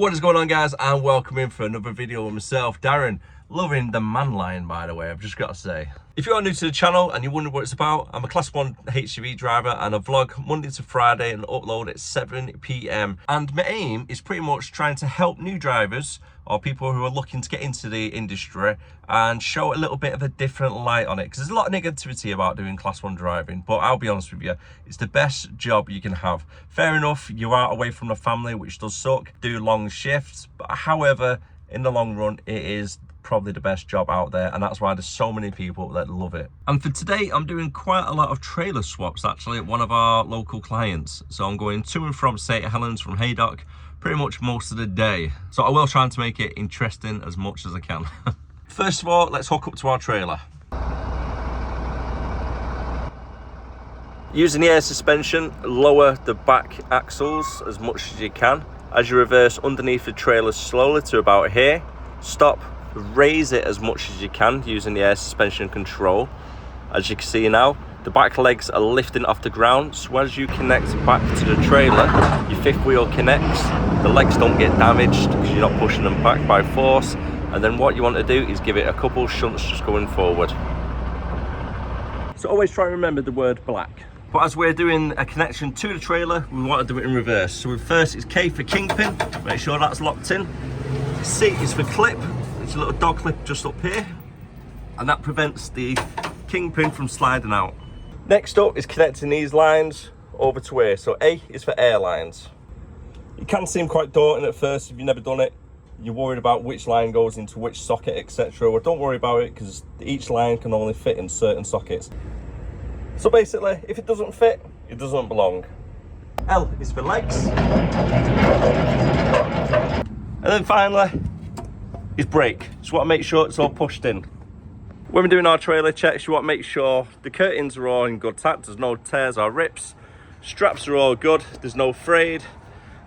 What is going on, guys, and welcome in for another video with myself, Darren. Loving the man lion, by the way, I've just got to say. If you are new to the channel and you wonder what it's about, I'm a class 1 HGV driver and I vlog Monday to Friday and upload at 7 p.m. And my aim is pretty much trying to help new drivers or people who are looking to get into the industry and show a little bit of a different light on it, because there's a lot of negativity about doing class 1 driving, but I'll be honest with you, it's the best job you can have. Fair enough, you are away from the family, which does suck, do long shifts, but however, in the long run, it is probably the best job out there, and that's why there's so many people that love it. And for today, I'm doing quite a lot of trailer swaps actually at one of our local clients. So I'm going to and from St Helens from Haydock pretty much most of the day. So I will try to make it interesting as much as I can. First of all, let's hook up to our trailer. Using the air suspension, lower the back axles as much as you can. As you reverse underneath the trailer slowly to about here, stop, raise it as much as you can using the air suspension control. As you can see now, the back legs are lifting off the ground, so as you connect back to the trailer, your fifth wheel connects, the legs don't get damaged because you're not pushing them back by force. And then what you want to do is give it a couple shunts just going forward. So always try and remember the word black. But as we're doing a connection to the trailer, we want to do it in reverse. So first it's K for kingpin, make sure that's locked in. C is for clip, it's a little dog clip just up here, and that prevents the kingpin from sliding out. Next up is connecting these lines over to here. So A is for air lines. It can seem quite daunting at first if you've never done it. You're worried about which line goes into which socket, etc. Well, don't worry about it, because each line can only fit in certain sockets. So basically, if it doesn't fit, it doesn't belong. L is for legs. And then finally is brake. So you want to make sure it's all pushed in. When we're doing our trailer checks, you want to make sure the curtains are all in good tact, there's no tears or rips, straps are all good, there's no frayed,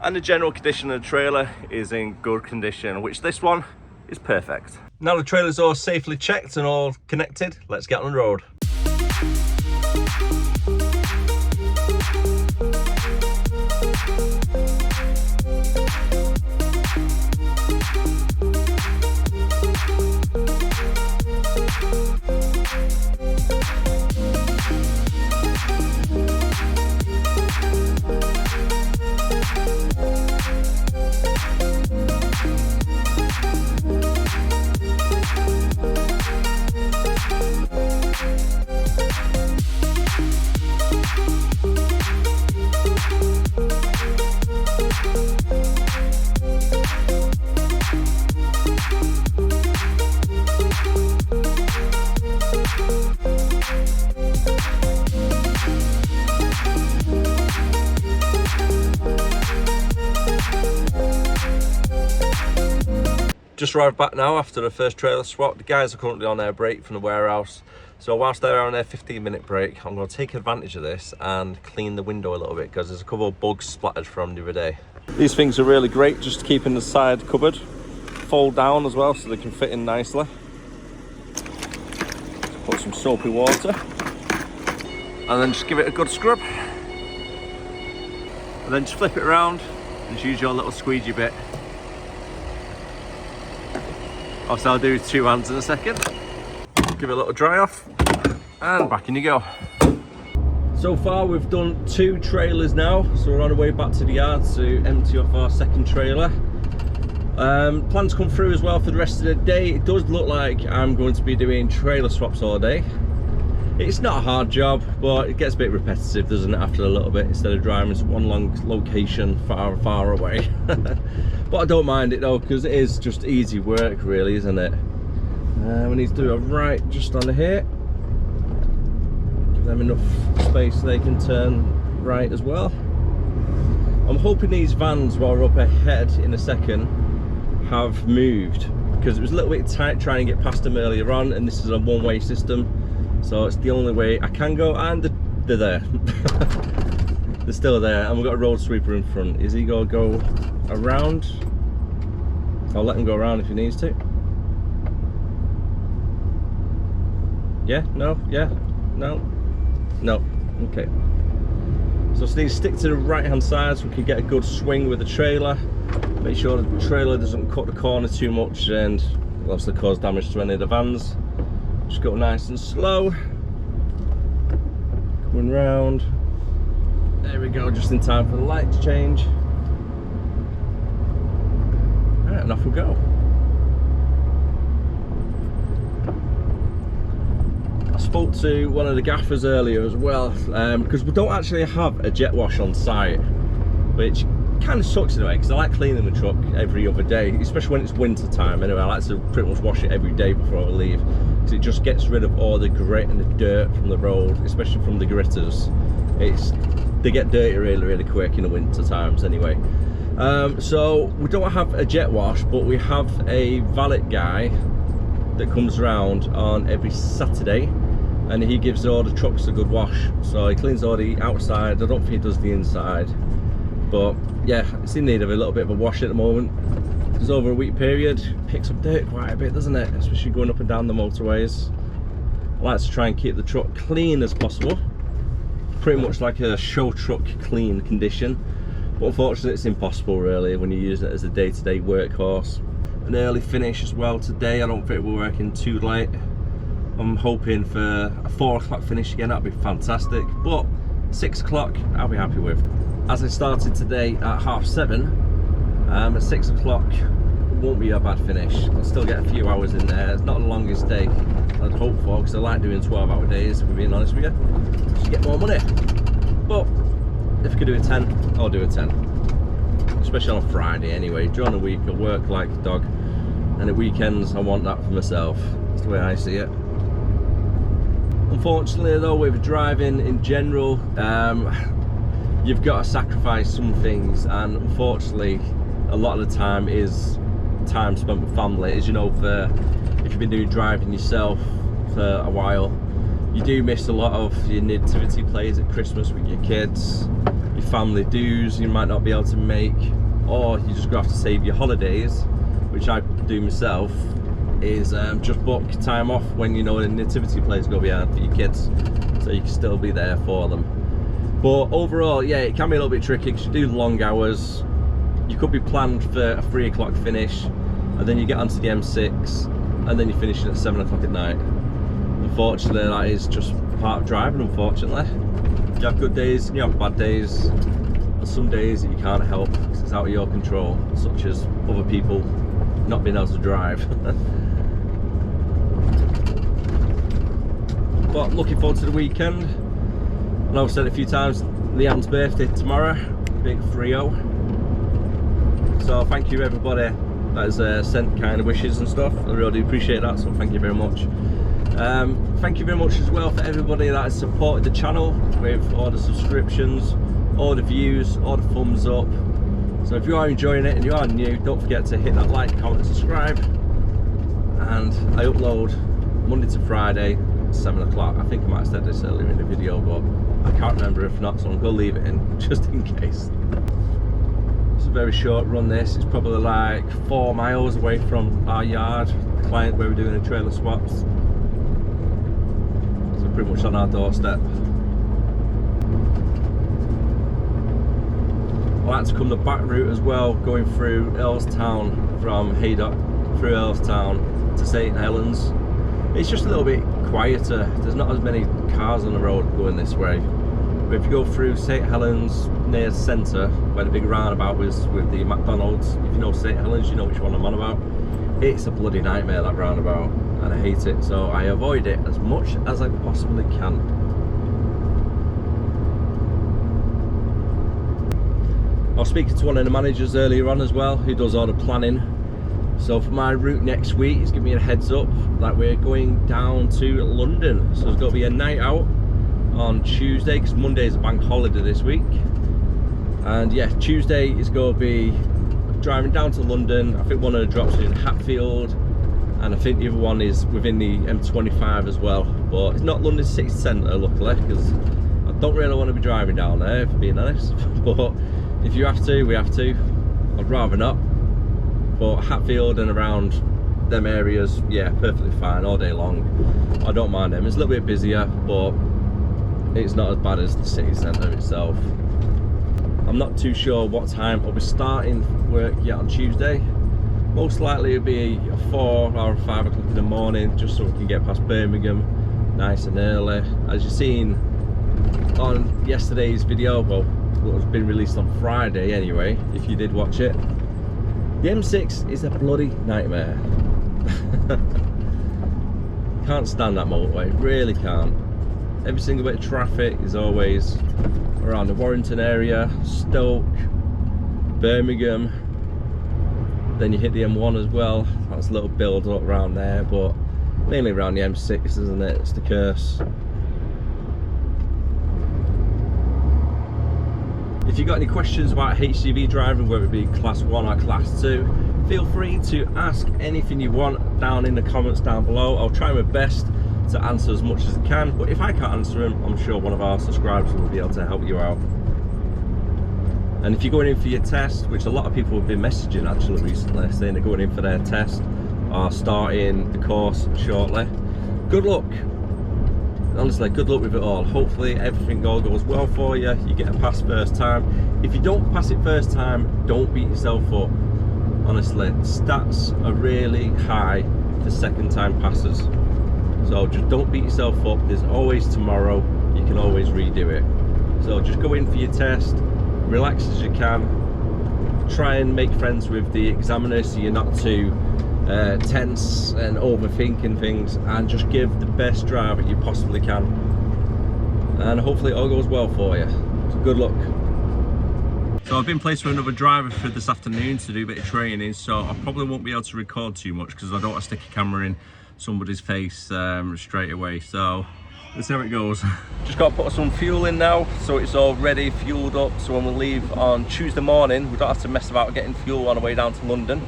and the general condition of the trailer is in good condition, which this one is perfect. Now the trailer's all safely checked and all connected, let's get on the road. Just arrived back now after the first trailer swap. The guys are currently on their break from the warehouse. So whilst they're on their 15-minute break, I'm going to take advantage of this and clean the window a little bit, because there's a couple of bugs splattered from the other day. These things are really great just to keep in the side cupboard. Fold down as well so they can fit in nicely. Put some soapy water. And then just give it a good scrub. And then just flip it around and use your little squeegee bit. Obviously I'll do 2 hands in a second. Give it a little dry off and back in you go. So far we've done 2 trailers now, so we're on our way back to the yard to empty off our second trailer. Plans come through as well for the rest of the day. It does look like I'm going to be doing trailer swaps all day. It's not a hard job, but it gets a bit repetitive, doesn't it, after a little bit, instead of driving to one long location far away. But I don't mind it though, because it is just easy work really, isn't it? We need to do a right just on here. Give them enough space so they can turn right as well. I'm hoping these vans, while we're up ahead in a second, have moved, because it was a little bit tight trying to get past them earlier on, and this is a one-way system. So it's the only way I can go, and they're there. They're still there, and we've got a road sweeper in front. Is he gonna go around? I'll let him go around if he needs to. Yeah, no, yeah, no, no, okay. So I just need to stick to the right hand side so we can get a good swing with the trailer. Make sure the trailer doesn't cut the corner too much and will obviously cause damage to any of the vans. Just go nice and slow. Coming round. There we go, just in time for the light to change. Alright, and off we go. I spoke to one of the gaffers earlier as well, because we don't actually have a jet wash on site, which kind of sucks in a way, because I like cleaning the truck every other day, especially when it's winter time. Anyway, I like to pretty much wash it every day before I leave, because it just gets rid of all the grit and the dirt from the road, especially from the gritters. They get dirty really quick in the winter times anyway. So we don't have a jet wash, but we have a valet guy that comes around on every Saturday, and he gives all the trucks a good wash. So he cleans all the outside. I don't think he does the inside, but yeah, it's in need of a little bit of a wash at the moment. It's over a week period, picks up dirt quite a bit, doesn't it? Especially going up and down the motorways. I like to try and keep the truck clean as possible, pretty much like a show truck clean condition, but unfortunately it's impossible really when you use it as a day-to-day workhorse. An early finish as well today. I don't think we're working too late. I'm hoping for a 4 o'clock finish again. That'd be fantastic, but 6 o'clock I'll be happy with. As I started today at 7:30, at 6 o'clock won't be a bad finish. I'll still get a few hours in there. It's not the longest day I'd hope for, because I like doing 12-hour days, if we're being honest with you, just get more money. But if I could do a 10, I'll do a 10, especially on a Friday anyway. During the week I work like a dog, and at weekends I want that for myself. That's the way I see it. Unfortunately though, with driving in general, you've got to sacrifice some things, and unfortunately a lot of the time is time spent with family. As you know, if you've been doing driving yourself for a while, you do miss a lot of your nativity plays at Christmas with your kids, your family dues you might not be able to make, or you just have to save your holidays, which I do myself, is just book time off when you know the nativity play is going to be on for your kids, so you can still be there for them. But overall, yeah, it can be a little bit tricky because you do long hours. You could be planned for a 3 o'clock finish, and then you get onto the M6, and then you're finishing at 7 o'clock at night. Unfortunately, that is just part of driving, unfortunately. You have good days, you have bad days, and some days that you can't help because it's out of your control, such as other people not being able to drive. But looking forward to the weekend. And I've said it a few times, Leanne's birthday tomorrow, big 3-0. So thank you everybody that has sent kind of wishes and stuff. I really do appreciate that, so thank you very much. Thank you very much as well for everybody that has supported the channel with all the subscriptions, all the views, all the thumbs up. So if you are enjoying it and you are new, don't forget to hit that like, comment, subscribe. And I upload Monday to Friday, 7 o'clock. I think I might have said this earlier in the video, but I can't remember. If not, so I'm going to leave it in just in case. It's a very short run this. It's probably like 4 miles away from our yard, the client where we're doing the trailer swaps. So pretty much on our doorstep. I like to come the back route as well, going through Earlstown from Haydock, through Earlstown to St Helens. It's just a little bit quieter. There's not as many cars on the road going this way. But if you go through St Helens near the centre, where the big roundabout was with the McDonald's, if you know St Helens, you know which one I'm on about. It's a bloody nightmare, that roundabout, and I hate it. So I avoid it as much as I possibly can. I was speaking to one of the managers earlier on as well, who does all the planning. So for my route next week, he's giving me a heads up that we're going down to London. So there's going to be a night out on Tuesday, because Monday is a bank holiday this week. And yeah, Tuesday is going to be driving down to London. I think one of the drops is in Hatfield, and I think the other one is within the M25 as well. But it's not London city centre, luckily, because I don't really want to be driving down there, if I'm being honest. But if you have to, we have to. I'd rather not. But Hatfield and around them areas, yeah, perfectly fine all day long. I don't mind them. It's a little bit busier, but it's not as bad as the city centre itself. I'm not too sure what time I'll be starting work yet on Tuesday. Most likely it'll be a 4 or 5 o'clock in the morning, just so we can get past Birmingham nice and early. As you've seen on yesterday's video, well, it's been released on Friday anyway, if you did watch it, the M6 is a bloody nightmare. Can't stand that motorway, really can't. Every single bit of traffic is always around the Warrington area, Stoke, Birmingham. Then you hit the M1 as well. That's a little build up around there, but mainly around the M6, isn't it? It's the curse. If you've got any questions about HGV driving, whether it be class 1 or class 2, feel free to ask anything you want down in the comments down below. I'll try my best to answer as much as I can, but if I can't answer them, I'm sure one of our subscribers will be able to help you out. And if you're going in for your test, which a lot of people have been messaging actually recently, saying they're going in for their test or starting the course shortly, good luck. Honestly, good luck with it all. Hopefully everything all goes well for you. You get a pass first time. If you don't pass it first time, don't beat yourself up. Honestly, stats are really high for second time passes. So just don't beat yourself up. There's always tomorrow. You can always redo it. So just go in for your test, relax as you can. Try and make friends with the examiner so you're not too tense and overthinking things, and just give the best drive that you possibly can, and hopefully it all goes well for you. So good luck. So I've been placed with another driver for this afternoon to do a bit of training, so I probably won't be able to record too much because I don't want to stick a camera in somebody's face straight away. So let's see how it goes. Just got to put some fuel in now, so it's all ready, fueled up, so when we leave on Tuesday morning we don't have to mess about getting fuel on the way down to London.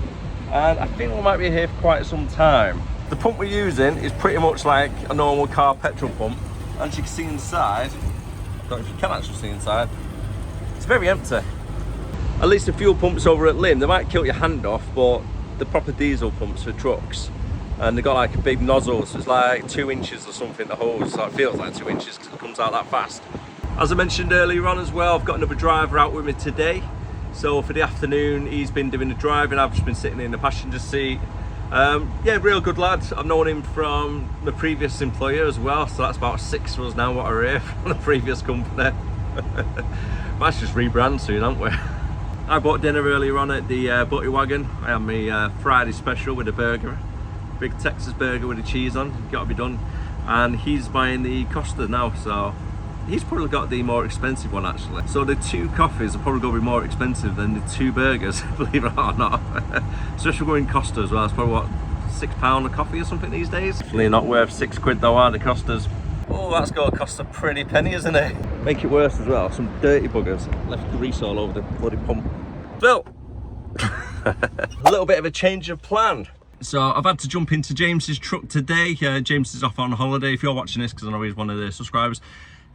And I think we might be here for quite some time. The pump we're using is pretty much like a normal car petrol pump. As you can see inside, I don't know if you can actually see inside, it's very empty. At least the fuel pumps over at Lim, they might kill your hand off, but the proper diesel pumps for trucks, and they've got like a big nozzle, so it's like 2 inches or something, the hose, so it feels like 2 inches because it comes out that fast. As I mentioned earlier on as well, I've got another driver out with me today. So for the afternoon, he's been doing the driving, I've just been sitting in the passenger seat. Yeah, real good lad. I've known him from the previous employer as well, so that's about 6 of us now what are here from the previous company. Might just rebrand soon, aren't we? I bought dinner earlier on at the Butty Wagon. I had my Friday special with a burger, big Texas burger with the cheese on, got to be done. And he's buying the Costa now, so he's probably got the more expensive one actually. So the 2 coffees are probably going to be more expensive than the 2 burgers, believe it or not. Especially going Costa as well. It's probably what, £6 a coffee or something these days. Definitely not worth £6 though, are the Costas? Oh, that's going to cost a pretty penny, isn't it? Make it worse as well, some dirty buggers left grease all over the bloody pump. So, a little bit of a change of plan. So I've had to jump into James's truck today. James is off on holiday. If you're watching this, because I know he's one of the subscribers,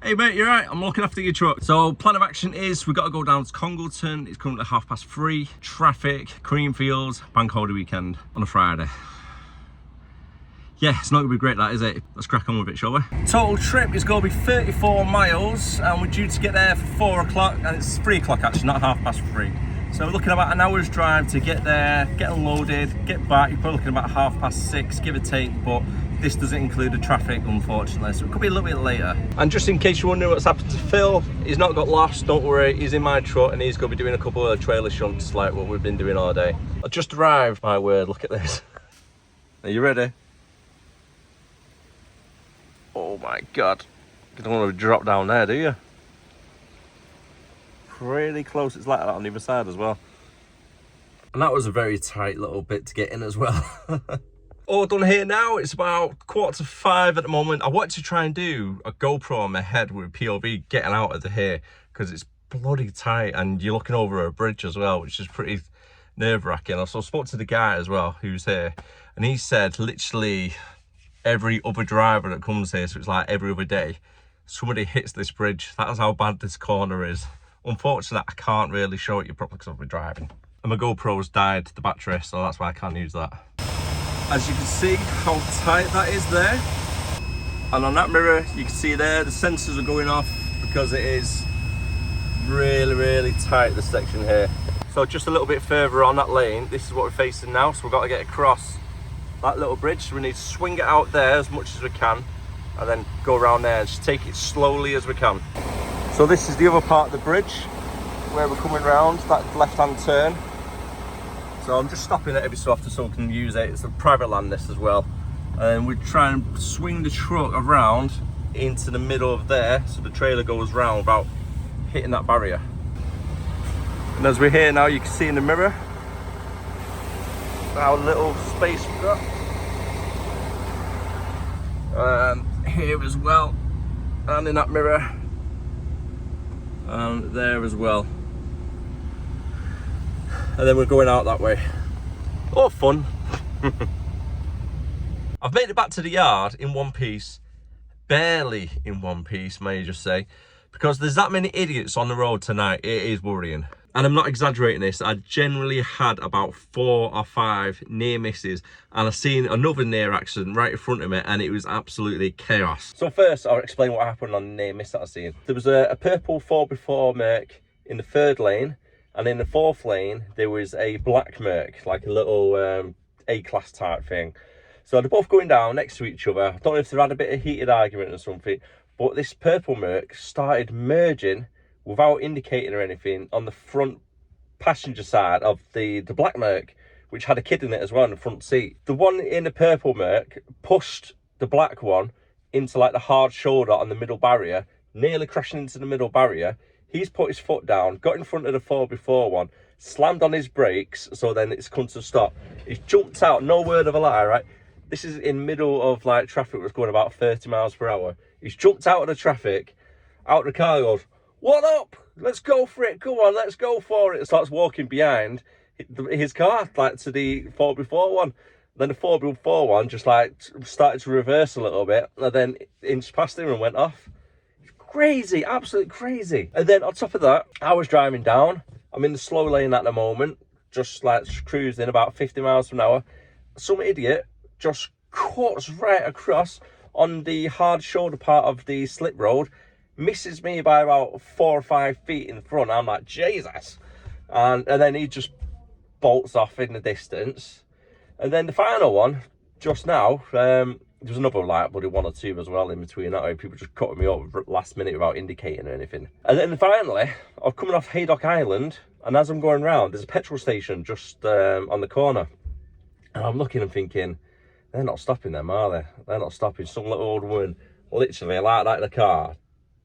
hey mate, you're right, I'm looking after your truck. So plan of action is we've got to go down to Congleton. It's currently 3:30. Traffic, Creamfields, bank holiday weekend on a Friday. Yeah, it's not gonna be great that, is it? Let's crack on with it, shall we? Total trip is gonna be 34 miles and we're due to get there for 4 o'clock, and it's 3 o'clock actually, not 3:30. So we're looking at about an hour's drive to get there, get unloaded, get back. You're probably looking at about 6:30, give or take, but this doesn't include the traffic, unfortunately, so it could be a little bit later. And just in case you're wondering what's happened to Phil, he's not got lost, don't worry, he's in my truck and he's going to be doing a couple of trailer shunts like what we've been doing all day. I just arrived, my word, look at this. Are you ready? Oh my God. You don't want to drop down there, do you? Pretty close, it's like that on the other side as well. And that was a very tight little bit to get in as well. All done here now. It's about 4:45 at the moment. I wanted to try and do a GoPro on my head with POV getting out of the here because it's bloody tight and you're looking over a bridge as well, which is pretty nerve-wracking. I spoke to the guy as well who's here, and he said literally every other driver that comes here, so it's like every other day, somebody hits this bridge. That's how bad this corner is. Unfortunately, I can't really show it you properly because I'll be driving. And my GoPro's died, the battery, so that's why I can't use that. As you can see how tight that is there. And on that mirror, you can see there, the sensors are going off because it is really tight, this section here. So just a little bit further on that lane, this is what we're facing now. So we've got to get across that little bridge. So we need to swing it out there as much as we can and then go around there and just take it slowly as we can. So this is the other part of the bridge where we're coming round, that left-hand turn. So I'm just stopping it every so often so we can use it. It's a private land, this as well. And we try and swing the truck around into the middle of there so the trailer goes round without hitting that barrier. And as we're here now, you can see in the mirror our little space we've got. Here as well, and in that mirror, and there as well. And then we're going out that way. Oh, fun. I've made it back to the yard in one piece, barely in one piece, may I just say, because there's that many idiots on the road tonight. It is worrying. And I'm not exaggerating this, I generally had about 4 or 5 near misses, and I've seen another near accident right in front of me, and it was absolutely chaos. So first, I'll explain what happened on the near miss that I've seen. There was a purple 4x4 Merc in the 3rd lane, and in the 4th lane, there was a black Merc, like a little A-class type thing. So they're both going down next to each other. I don't know if they've had a bit of heated argument or something, but this purple Merc started merging without indicating or anything on the front passenger side of the black Merc, which had a kid in it as well in the front seat. The one in the purple Merc pushed the black one into like the hard shoulder on the middle barrier, nearly crashing into the middle barrier. He's put his foot down, got in front of the 4x4 one, slammed on his brakes, so then it's come to a stop. He's jumped out, no word of a lie, right? This is in middle of like traffic was going about 30 miles per hour. He's jumped out of the traffic, out of the car, goes, "What up? Let's go for it. Come on, let's go for it." Starts walking behind his car, like to the 4x4 one. Then the 4x4 one just like started to reverse a little bit, and then inched past him and went off. Crazy, absolutely crazy. And then on top of that, I was driving down. I'm in the slow lane at the moment, just like cruising about 50 miles an hour. Some idiot just cuts right across on the hard shoulder part of the slip road, misses me by about 4 or 5 feet in front. I'm like, Jesus. And then he just bolts off in the distance. And then the final one, just now, there was another like bloody 1 or 2 as well in between that way. People just cutting me up last minute without indicating or anything. And then finally, I'm coming off Haydock Island, and as I'm going round, there's a petrol station just on the corner. And I'm looking and thinking, they're not stopping them, are they? They're not stopping. Some little old woman, literally like that in the car,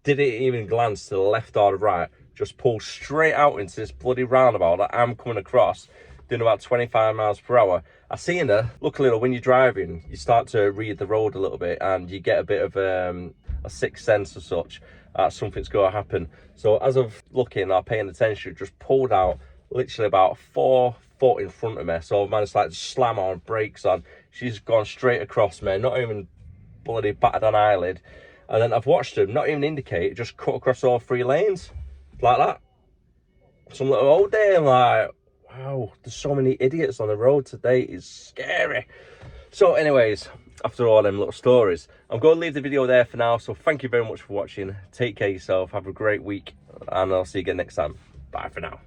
didn't even glance to the left or the right, just pulled straight out into this bloody roundabout that I'm coming across, doing about 25 miles per hour. I seen her. Luckily, when you're driving, you start to read the road a little bit, and you get a bit of a sixth sense or such. Something's going to happen. So as of looking or paying attention, just pulled out literally about 4 foot in front of me. So I managed to like slam on brakes on. She's gone straight across me, not even bloody battered an eyelid. And then I've watched them not even indicate, just cut across all 3 lanes like that. Some little old day, I'm like, wow, there's so many idiots on the road today. It's scary. So anyways, after all them little stories, I'm going to leave the video there for now. So thank you very much for watching. Take care of yourself. Have a great week, and I'll see you again next time. Bye for now.